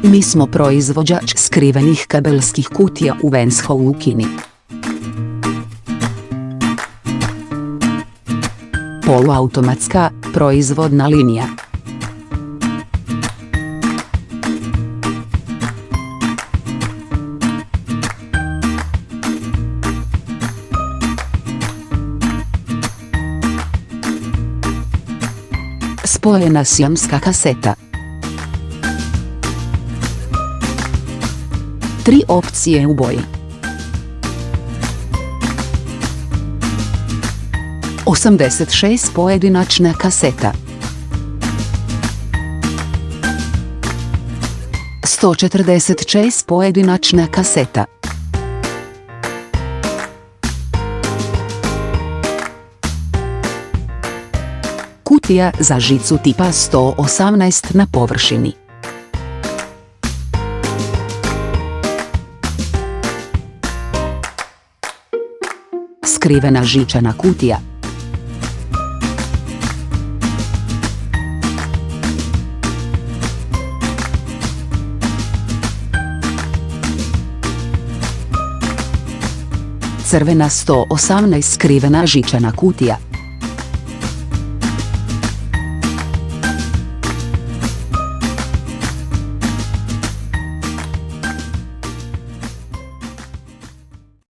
Mi smo proizvođač skrivenih kabelskih kutija u Venshovu u Kini. Poluautomatska, proizvodna linija. Spojena sijamska kaseta. 3 opcije u boji. 86 pojedinačna kaseta. 146 pojedinačna kaseta. Kutija za žicu tipa 118 na površini. Skrivena žičana kutija. Crvena 118 skrivena žičana kutija.